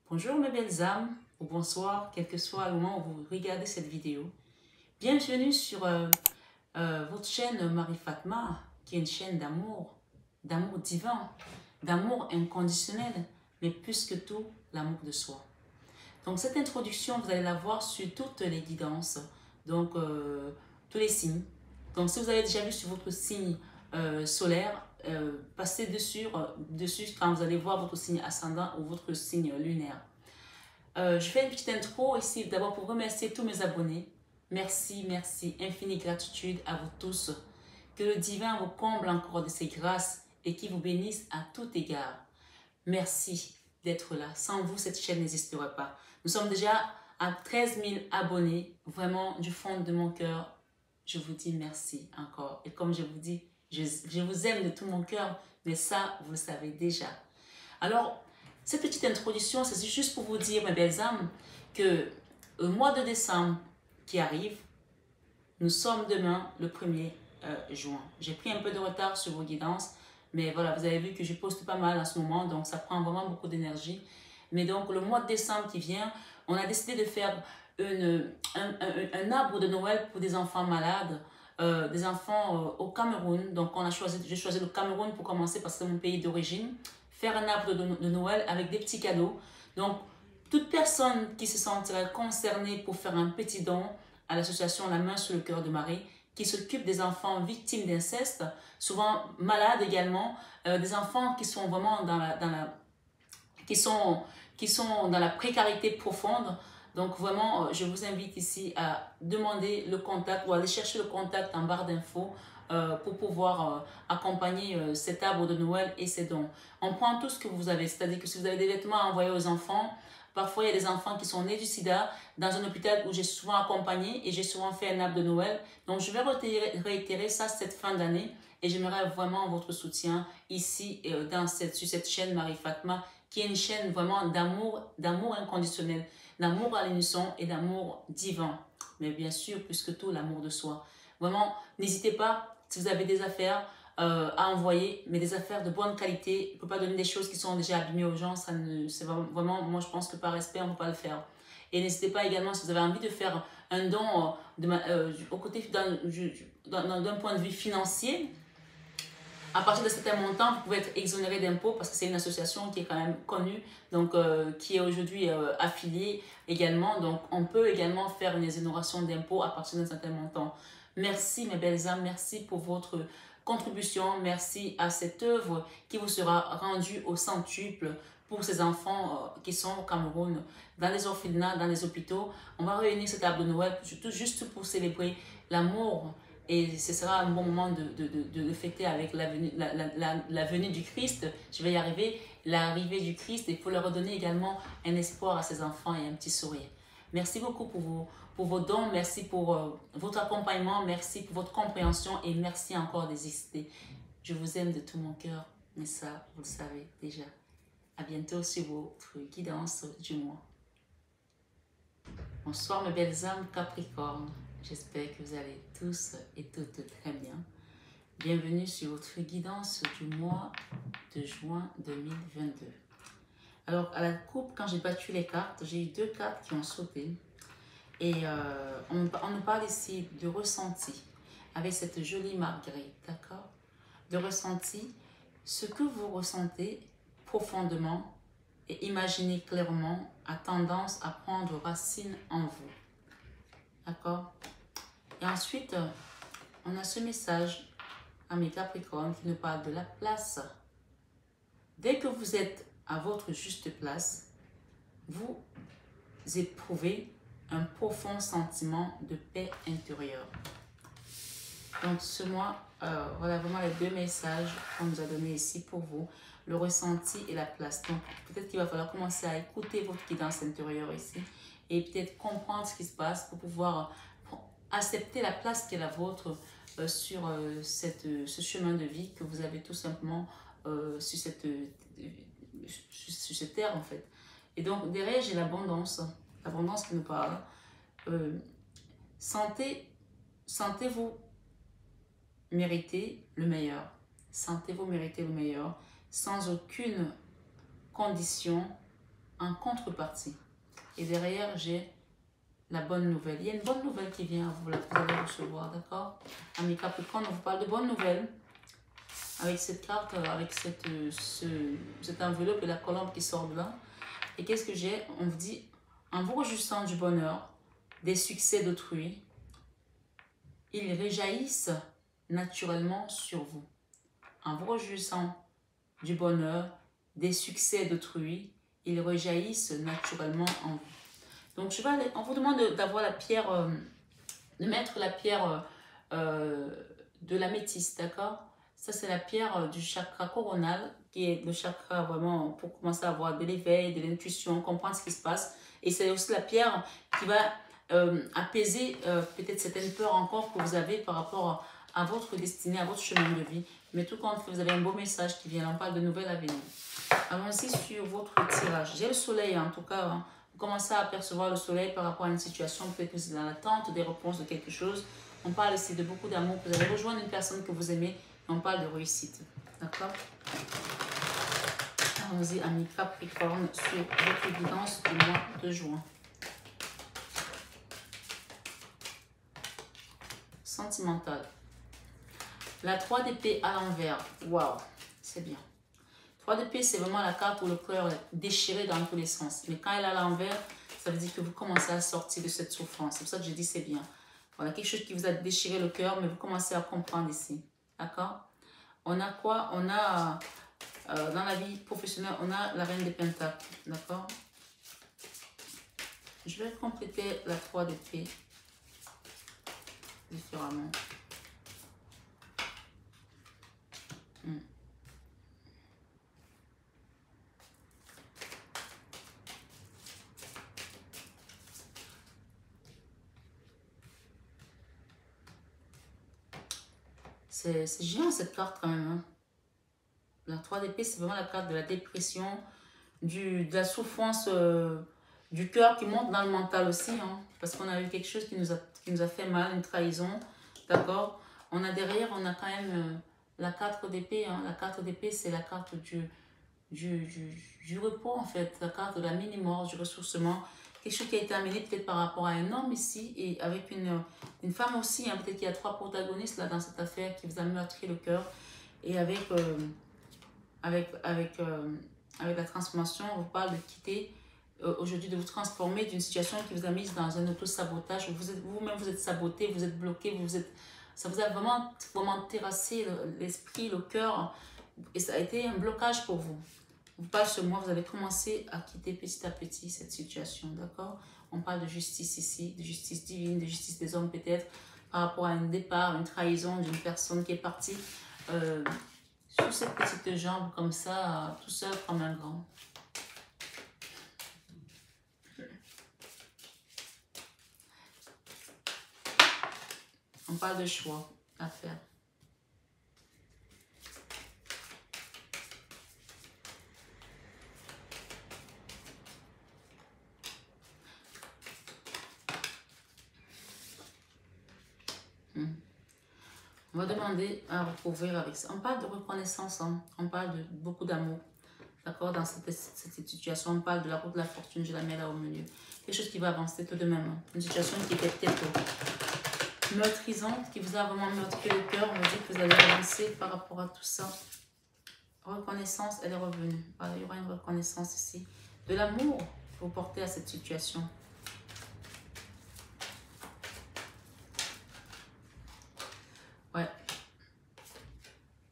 Bonjour mes belles âmes, ou bonsoir, quel que soit le moment où vous regardez cette vidéo. Bienvenue sur votre chaîne Marie Fatma, qui est une chaîne d'amour divin, d'amour inconditionnel, mais plus que tout, l'amour de soi. Donc cette introduction, vous allez la voir sur toutes les guidances, donc tous les signes. Donc si vous avez déjà vu sur votre signe solaire, passez dessus quand vous allez voir votre signe ascendant ou votre signe lunaire. Je fais une petite intro ici d'abord pour remercier tous mes abonnés. Merci, merci, infinie gratitude à vous tous. Que le divin vous comble encore de ses grâces et qu'il vous bénisse à tout égard. Merci d'être là. Sans vous, cette chaîne n'existerait pas. Nous sommes déjà à 13 000 abonnés. Vraiment, du fond de mon cœur, je vous dis merci encore. Et comme je vous dis, je vous aime de tout mon cœur, mais ça, vous le savez déjà. Alors, cette petite introduction, c'est juste pour vous dire, mes belles âmes, que le mois de décembre qui arrive, nous sommes demain le 1er juin. J'ai pris un peu de retard sur vos guidances, mais voilà, vous avez vu que je poste pas mal en ce moment, donc ça prend vraiment beaucoup d'énergie. Mais donc, le mois de décembre qui vient, on a décidé de faire un arbre de Noël pour des enfants malades, des enfants au Cameroun. Donc, j'ai choisi le Cameroun pour commencer parce que c'est mon pays d'origine. Faire un arbre de Noël avec des petits cadeaux. Donc, toute personne qui se sentirait concernée pour faire un petit don à l'association La Main sur le Cœur de Marie, qui s'occupe des enfants victimes d'inceste, souvent malades également, des enfants qui sont vraiment qui sont dans la précarité profonde. Donc vraiment, je vous invite ici à demander le contact ou aller chercher le contact en barre d'infos pour pouvoir accompagner cet arbre de Noël et ses dons. On prend tout ce que vous avez, c'est-à-dire que si vous avez des vêtements à envoyer aux enfants, parfois il y a des enfants qui sont nés du sida dans un hôpital où j'ai souvent accompagné et j'ai souvent fait un arbre de Noël. Donc je vais réitérer ça cette fin d'année et j'aimerais vraiment votre soutien ici sur cette chaîne Marie Fatma, qui est une chaîne vraiment d'amour inconditionnel, d'amour à l'unisson et d'amour divin. Mais bien sûr, plus que tout, l'amour de soi. Vraiment, n'hésitez pas, si vous avez des affaires à envoyer, mais des affaires de bonne qualité. On ne peut pas donner des choses qui sont déjà abîmées aux gens. C'est vraiment, moi je pense que par respect, on ne peut pas le faire. Et n'hésitez pas également, si vous avez envie de faire un don au côté d'un point de vue financier, à partir de certains montants, vous pouvez être exonéré d'impôts parce que c'est une association qui est quand même connue, donc qui est aujourd'hui affiliée également. Donc, on peut également faire une exonération d'impôts à partir d'un certain montant. Merci mes belles âmes, merci pour votre contribution, merci à cette œuvre qui vous sera rendue au centuple pour ces enfants qui sont au Cameroun, dans les orphelinats, dans les hôpitaux. On va réunir cet arbre de Noël juste pour célébrer l'amour. Et ce sera un bon moment de le fêter avec la venue du Christ. Je vais y arriver, l'arrivée du Christ. Et pour leur redonner également un espoir à ces enfants et un petit sourire. Merci beaucoup pour vos dons. Merci pour votre accompagnement. Merci pour votre compréhension. Et merci encore d'exister. Je vous aime de tout mon cœur. Mais ça, vous le savez déjà. À bientôt sur votre guidance du mois. Bonsoir mes belles âmes Capricorne. J'espère que vous allez tous et toutes très bien. Bienvenue sur votre guidance du mois de juin 2022. Alors, à la coupe, quand j'ai battu les cartes, j'ai eu 2 cartes qui ont sauté. Et on nous parle ici de ressenti, avec cette jolie marguerite, d'accord? De ressenti, ce que vous ressentez profondément et imaginez clairement a tendance à prendre racine en vous. D'accord? Et ensuite, on a ce message à mes Capricornes qui nous parle de la place. Dès que vous êtes à votre juste place, vous éprouvez un profond sentiment de paix intérieure. Donc ce mois, voilà vraiment les 2 messages qu'on nous a donnés ici pour vous. Le ressenti et la place. Donc peut-être qu'il va falloir commencer à écouter votre guidance intérieure ici et peut-être comprendre ce qui se passe pour pouvoir accepter la place qui est la vôtre sur ce chemin de vie que vous avez tout simplement sur cette terre en fait. Et donc derrière j'ai l'abondance qui nous parle. Sentez-vous mériter le meilleur. Sentez-vous mériter le meilleur sans aucune condition en contrepartie. Et derrière, j'ai la bonne nouvelle. Il y a une bonne nouvelle qui vient à vous, là, que vous allez recevoir, d'accord? Amis Capricorne, on vous parle de bonnes nouvelles. Avec cette carte, avec cette enveloppe et la colombe qui sort de là. Et qu'est-ce que j'ai? On vous dit, en vous réjouissant du bonheur, des succès d'autrui, ils réjaillissent naturellement sur vous. En vous réjouissant du bonheur, des succès d'autrui, ils rejaillissent naturellement en vous. Donc, on vous demande d'avoir la pierre, de mettre la pierre de l'améthyste, d'accord? Ça, c'est la pierre du chakra coronal, qui est le chakra vraiment pour commencer à avoir de l'éveil, de l'intuition, comprendre ce qui se passe. Et c'est aussi la pierre qui va apaiser peut-être certaines peurs encore que vous avez par rapport à votre destinée, à votre chemin de vie. Mais tout compte fait, vous avez un beau message qui vient, on parle de nouvelles à venir. Allons-y sur votre tirage. J'ai le soleil en tout cas, hein. Vous commencez à apercevoir le soleil par rapport à une situation, peut-être que c'est dans l'attente des réponses de quelque chose. On parle ici de beaucoup d'amour, vous allez rejoindre une personne que vous aimez, et on parle de réussite. D'accord? Allons-y, amis Capricorne, sur votre guidance du mois de juin. Sentimental. La 3 d'épée à l'envers. Waouh, c'est bien. 3 d'épée, c'est vraiment la carte où le cœur est déchiré dans tous les sens. Mais quand elle est à l'envers, ça veut dire que vous commencez à sortir de cette souffrance. C'est pour ça que je dis c'est bien. Voilà, quelque chose qui vous a déchiré le cœur, mais vous commencez à comprendre ici. D'accord? On a quoi? On a, dans la vie professionnelle, on a la reine des pentacles. D'accord? Je vais compléter la 3 d'épée différemment. C'est géant cette carte quand même. Hein. La 3 d'épée, c'est vraiment la carte de la dépression, de la souffrance du cœur qui monte dans le mental aussi. Hein, parce qu'on a eu quelque chose qui nous a fait mal, une trahison. D'accord? On a derrière, on a quand même la 4 d'épée. Hein. La 4 d'épée, c'est la carte du repos en fait. La carte de la mini-mort, du ressourcement. Quelque chose qui a été amené peut-être par rapport à un homme ici et avec une femme aussi. Hein, peut-être qu'il y a 3 protagonistes là dans cette affaire qui vous a meurtri le cœur. Et avec la transformation, on vous parle de quitter aujourd'hui, de vous transformer d'une situation qui vous a mise dans un auto-sabotage. Vous-même, vous êtes saboté, vous êtes bloqué, ça vous a vraiment, vraiment terrassé l'esprit, le cœur. Et ça a été un blocage pour vous. Vous parlez ce mois, vous avez commencé à quitter petit à petit cette situation, d'accord? On parle de justice ici, de justice divine, de justice des hommes peut-être, par rapport à un départ, une trahison d'une personne qui est partie sur cette petite jambe comme ça, tout seul comme un grand. On parle de choix à faire. On va demander à recouvrir avec ça. On parle de reconnaissance, hein. On parle de beaucoup d'amour. D'accord? Dans cette situation, on parle de la route de la fortune, je la mets là au milieu. Quelque chose qui va avancer tout de même. Hein. Une situation qui était peut-être meurtrisante, qui vous a vraiment meurtri le cœur. On va dire que vous allez avancer par rapport à tout ça. Reconnaissance, elle est revenue. Voilà, il y aura une reconnaissance ici. De l'amour que vous portez à cette situation. Ouais.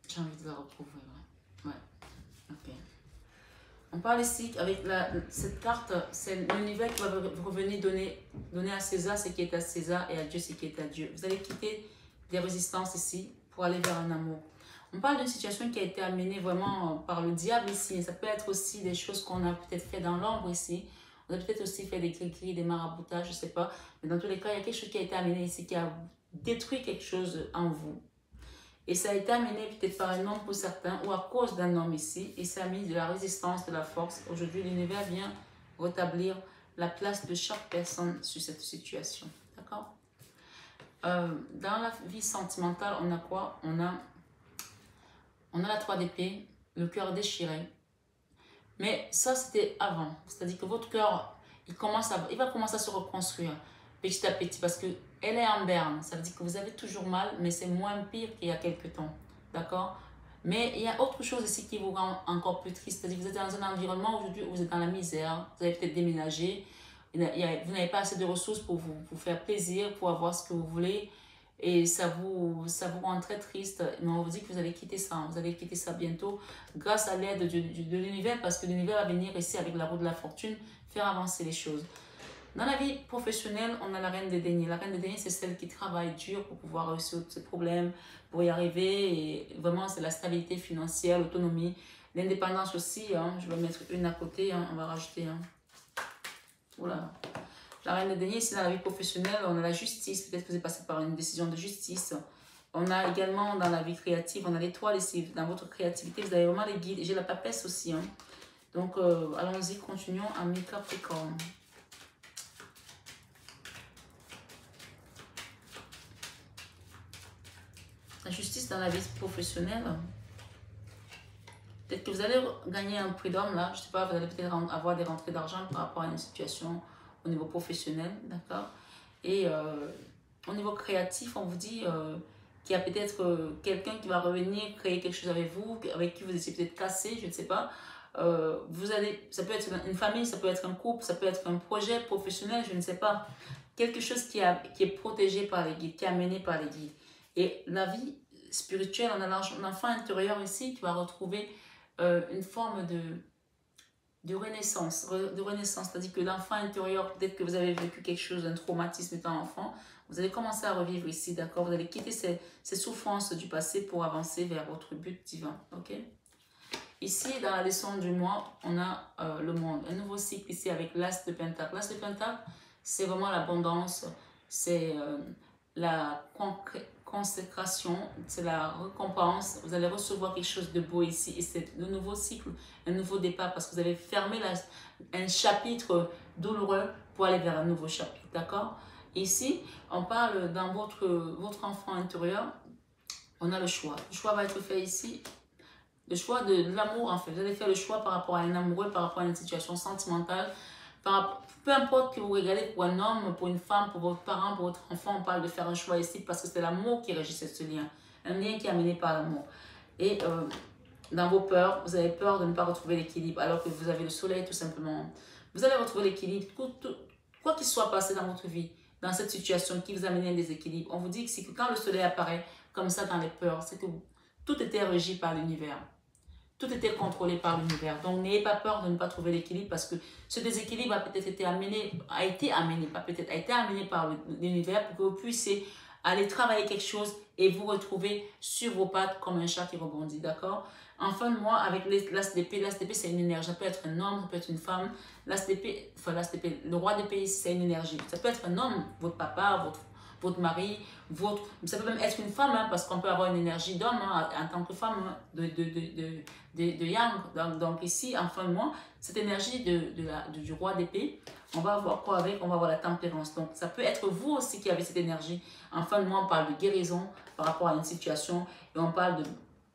J'ai envie de la recouvrir. Ouais. Ok. On parle ici avec cette carte, c'est l'univers qui va revenir donner à César ce qui est à César et à Dieu ce qui est à Dieu. Vous allez quitter des résistances ici pour aller vers un amour. On parle d'une situation qui a été amenée vraiment par le diable ici. Ça peut être aussi des choses qu'on a peut-être fait dans l'ombre ici. On a peut-être aussi fait des cris, des maraboutages, je ne sais pas. Mais dans tous les cas, il y a quelque chose qui a été amené ici, qui a détruit quelque chose en vous. Et ça a été amené peut-être par un homme pour certains ou à cause d'un homme ici. Et ça a mis de la résistance, de la force. Aujourd'hui, l'univers vient rétablir la place de chaque personne sur cette situation. D'accord? Dans la vie sentimentale, on a quoi? On a la 3 d'épée, le cœur déchiré. Mais ça, c'était avant. C'est-à-dire que votre cœur, il va commencer à se reconstruire petit à petit parce que elle est en berne. Ça veut dire que vous avez toujours mal, mais c'est moins pire qu'il y a quelques temps. D'accord? Mais il y a autre chose ici qui vous rend encore plus triste. C'est-à-dire que vous êtes dans un environnement aujourd'hui où vous êtes dans la misère. Vous avez peut-être déménagé. Vous n'avez pas assez de ressources pour vous faire plaisir, pour avoir ce que vous voulez. Et ça vous rend très triste. Mais on vous dit que vous allez quitter ça. Vous allez quitter ça bientôt grâce à l'aide de l'univers parce que l'univers va venir ici avec la roue de la fortune faire avancer les choses. Dans la vie professionnelle, on a la reine des deniers. La reine des deniers, c'est celle qui travaille dur pour pouvoir réussir tous ses problèmes, pour y arriver. Et vraiment, c'est la stabilité financière, l'autonomie, l'indépendance aussi. Hein. Je vais mettre une à côté, hein. On va rajouter. Hein. Voilà. La reine des deniers, c'est dans la vie professionnelle, on a la justice. Peut-être que vous êtes passé par une décision de justice. On a également dans la vie créative, on a l'étoile ici. Dans votre créativité, vous avez vraiment les guides. J'ai la papesse aussi. Hein. Donc, allons-y, continuons à mi-capricorne. La justice dans la vie professionnelle. Peut-être que vous allez gagner un prix d'homme là. Je ne sais pas, vous allez peut-être avoir des rentrées d'argent par rapport à une situation au niveau professionnel. D'accord? Et au niveau créatif, on vous dit qu'il y a peut-être quelqu'un qui va revenir créer quelque chose avec vous, avec qui vous étiez peut-être cassé, je ne sais pas. Ça peut être une famille, ça peut être un couple, ça peut être un projet professionnel, je ne sais pas. Quelque chose qui est protégé par les guides, qui est amené par les guides. Et la vie spirituelle, on a l'enfant intérieur ici qui va retrouver une forme de renaissance. C'est-à-dire que l'enfant intérieur, peut-être que vous avez vécu quelque chose, un traumatisme étant enfant, vous allez commencer à revivre ici, d'accord? Vous allez quitter ces souffrances du passé pour avancer vers votre but divin, ok? Ici, dans la leçon du mois, on a le monde. Un nouveau cycle ici avec l'as de pentacle. L'as de pentacle, c'est vraiment l'abondance, c'est la consécration, c'est la récompense. Vous allez recevoir quelque chose de beau ici. Et c'est le nouveau cycle, un nouveau départ parce que vous avez fermé un chapitre douloureux pour aller vers un nouveau chapitre, d'accord? Ici, on parle dans votre enfant intérieur, on a le choix. Le choix va être fait ici. Le choix de l'amour, en fait. Vous allez faire le choix par rapport à un amoureux, par rapport à une situation sentimentale. Peu importe que vous regardez pour un homme, pour une femme, pour votre parent, pour votre enfant, on parle de faire un choix ici parce que c'est l'amour qui régissait ce lien. Un lien qui est amené par l'amour. Et dans vos peurs, vous avez peur de ne pas retrouver l'équilibre alors que vous avez le soleil tout simplement. Vous allez retrouver l'équilibre. Quoi qu'il soit passé dans votre vie, dans cette situation qui vous a amené à un déséquilibre, on vous dit que quand le soleil apparaît comme ça dans les peurs, c'est que tout était régi par l'univers. Tout était contrôlé par l'univers. Donc, n'ayez pas peur de ne pas trouver l'équilibre parce que ce déséquilibre a peut-être été amené, a été amené par l'univers pour que vous puissiez aller travailler quelque chose et vous retrouver sur vos pattes comme un chat qui rebondit, d'accord? En fin de mois, avec l'as d'épée, c'est une énergie. Ça peut être un homme, ça peut être une femme. L'as d'épée, le roi d'épée, c'est une énergie. Ça peut être un homme, votre papa, votre mari, ça peut même être une femme, hein, parce qu'on peut avoir une énergie d'homme hein, en tant que femme, hein, de yang. Donc ici, en fin de mois, cette énergie du roi d'épée, on va avoir quoi avec? On va avoir la tempérance. Donc ça peut être vous aussi qui avez cette énergie. En fin de mois, on parle de guérison par rapport à une situation et on parle de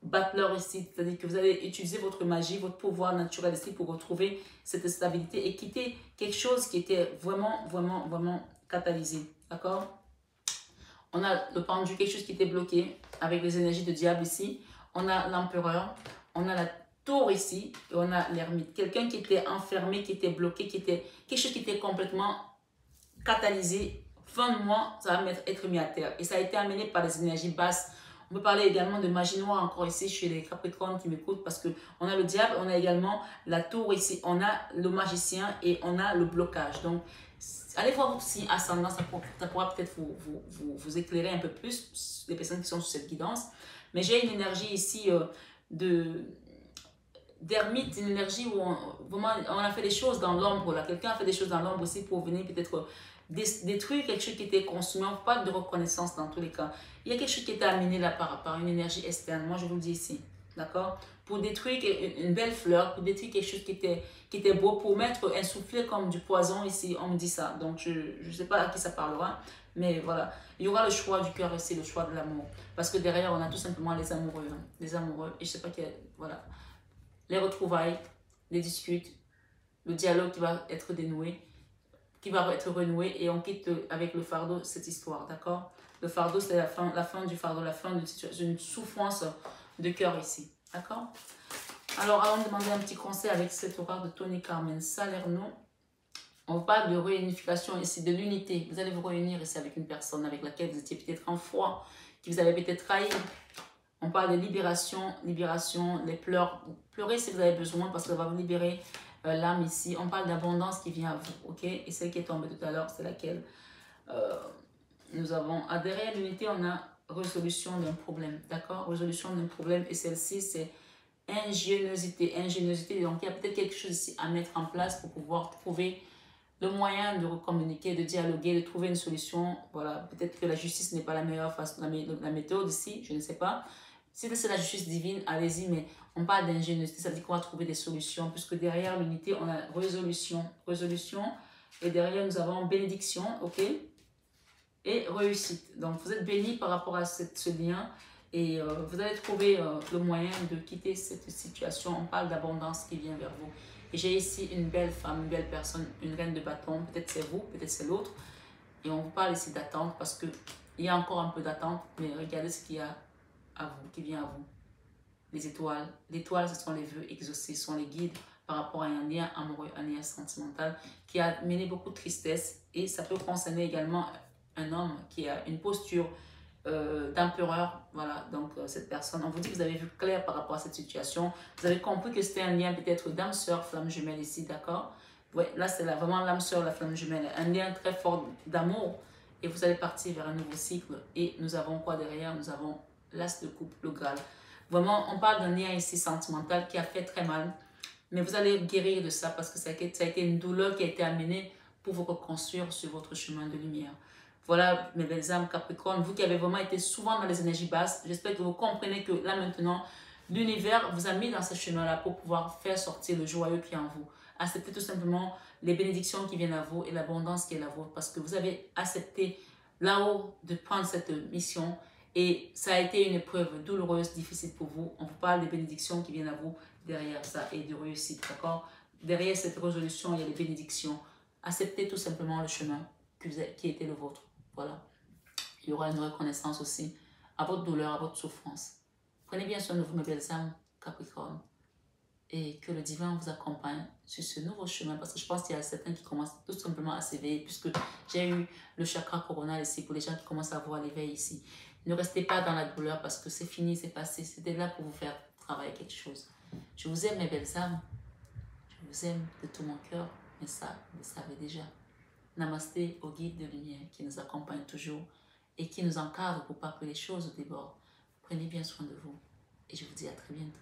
battleur ici, c'est-à-dire que vous allez utiliser votre magie, votre pouvoir naturel ici pour retrouver cette stabilité et quitter quelque chose qui était vraiment, vraiment, vraiment catalysé. D'accord? On a le pendu, quelque chose qui était bloqué avec les énergies de diable ici. On a l'empereur, on a la tour ici et on a l'ermite. Quelqu'un qui était enfermé, qui était bloqué, quelque chose qui était complètement catalysé. Fin de mois, ça va être mis à terre. Et ça a été amené par des énergies basses. On peut parler également de magie noire encore ici chez les Capricornes qui m'écoutent parce qu'on a le diable, on a également la tour ici, on a le magicien et on a le blocage. Donc, allez voir votre signe ascendant, ça pourra peut-être vous éclairer un peu plus, les personnes qui sont sous cette guidance. Mais j'ai une énergie ici d'ermite, une énergie où on a fait des choses dans l'ombre. Quelqu'un a fait des choses dans l'ombre aussi pour venir peut-être détruire quelque chose qui était consumé. On ne pas de reconnaissance dans tous les cas. Il y a quelque chose qui était amené là par une énergie externe. Moi, je vous le dis ici. D'accord? Pour détruire une belle fleur, pour détruire quelque chose qui était beau, pour mettre un soufflet comme du poison ici, on me dit ça. Donc, je ne sais pas à qui ça parlera, mais voilà. Il y aura le choix du cœur ici, le choix de l'amour. Parce que derrière, on a tout simplement les amoureux. Hein, les amoureux, et je ne sais pas voilà. Les retrouvailles, les disputes, le dialogue qui va être dénoué, qui va être renoué et on quitte avec le fardeau cette histoire, d'accord? Le fardeau, c'est la fin du fardeau, la fin d'une souffrance de cœur ici, d'accord? Alors, avant de demander un petit conseil avec cette oracle de Tony Carmen Salerno, on parle de réunification ici, de l'unité. Vous allez vous réunir ici avec une personne avec laquelle vous étiez peut-être en froid, qui vous avez peut-être trahi. On parle de libération, les pleurs. Pleurez si vous avez besoin parce que ça va vous libérer l'âme ici. On parle d'abondance qui vient à vous, ok? Et celle qui est tombée tout à l'heure, c'est laquelle nous avons adhéré à l'unité, on a résolution d'un problème, d'accord? Résolution d'un problème et celle-ci, c'est ingéniosité. Ingéniosité, donc il y a peut-être quelque chose ici à mettre en place pour pouvoir trouver le moyen de communiquer, de dialoguer, de trouver une solution. Voilà, peut-être que la justice n'est pas la meilleure façon, la méthode ici, je ne sais pas. Si c'est la justice divine, allez-y, mais on parle d'ingéniosité, ça veut dire qu'on va trouver des solutions, puisque derrière l'unité, on a résolution, et derrière nous avons bénédiction, ok, et réussite. Donc vous êtes bénis par rapport à ce lien, et vous allez trouver le moyen de quitter cette situation. On parle d'abondance qui vient vers vous. Et j'ai ici une belle femme, une belle personne, une reine de bâton. Peut-être c'est vous, peut-être c'est l'autre. Et on vous parle ici d'attente parce qu'il y a encore un peu d'attente. Mais regardez ce qu'il y a à vous, qui vient à vous. Les étoiles. L'étoile, ce sont les vœux exaucés, ce sont les guides par rapport à un lien amoureux, un lien sentimental qui a mené beaucoup de tristesse. Et ça peut concerner également un homme qui a une posture d'empereur, voilà, donc cette personne, on vous dit que vous avez vu clair par rapport à cette situation, vous avez compris que c'était un lien peut-être d'âme sœur, flamme jumelle ici, d'accord? Ouais, là c'est vraiment l'âme sœur, la flamme jumelle, un lien très fort d'amour, et vous allez partir vers un nouveau cycle, et nous avons quoi derrière? Nous avons l'as de coupe, le Graal. Vraiment, on parle d'un lien ici sentimental qui a fait très mal, mais vous allez guérir de ça parce que ça a été une douleur qui a été amenée pour vous reconstruire sur votre chemin de lumière. Voilà mes belles âmes Capricorne, vous qui avez vraiment été souvent dans les énergies basses, j'espère que vous comprenez que là maintenant, l'univers vous a mis dans ce chemin-là pour pouvoir faire sortir le joyeux qui est en vous. Acceptez tout simplement les bénédictions qui viennent à vous et l'abondance qui est la vôtre parce que vous avez accepté là-haut de prendre cette mission et ça a été une épreuve douloureuse, difficile pour vous. On vous parle des bénédictions qui viennent à vous derrière ça et de réussite, d'accord? Derrière cette résolution, il y a les bénédictions. Acceptez tout simplement le chemin qui était le vôtre. Voilà. Il y aura une reconnaissance aussi à votre douleur, à votre souffrance. Prenez bien soin de vous, mes belles âmes, Capricorne. Et que le divin vous accompagne sur ce nouveau chemin. Parce que je pense qu'il y a certains qui commencent tout simplement à s'éveiller. Puisque j'ai eu le chakra coronal ici pour les gens qui commencent à avoir l'éveil ici. Ne restez pas dans la douleur parce que c'est fini, c'est passé. C'était là pour vous faire travailler quelque chose. Je vous aime, mes belles âmes. Je vous aime de tout mon cœur. Mais ça, vous le savez déjà. Namasté au guide de lumière qui nous accompagne toujours et qui nous encadre pour pas que les choses débordent. Prenez bien soin de vous et je vous dis à très bientôt.